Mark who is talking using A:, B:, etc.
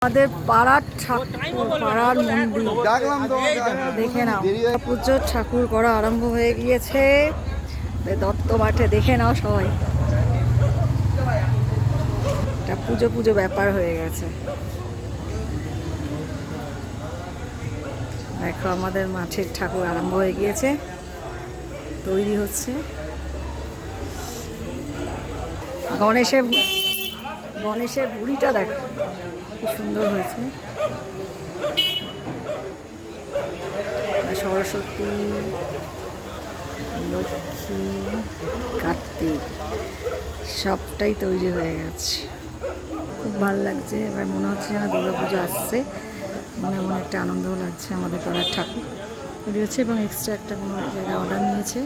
A: আমাদের পাড়ার ঠাকুর, পাড়ার মন্দির দেখে নাও। পুজোর ঠাকুর করা আরম্ভ হয়ে গিয়েছে দত্ত মাঠে। দেখে নাও সবাই, এটা পুজো পুজো ব্যাপার হয়ে গেছে। দেখো আমাদের মাঠের ঠাকুর আরম্ভ হয়ে গিয়েছে, তৈরি হচ্ছে। গণেশের গণেশের বুড়িটা দেখো কি সুন্দর হয়েছে। সরস্বতী, লক্ষ্মী, কার্তিক সবটাই তৈরি হয়ে গেছে, খুব ভালো লাগছে। এবার মনে হচ্ছে যেন দুর্গা পুজো আসছে, মনে মনে একটা আনন্দও লাগছে। আমাদের পাড়ার ঠাকুর তৈরি হচ্ছে এবং এক্সট্রা একটা কোনো জায়গায় অর্ডার নিয়েছে।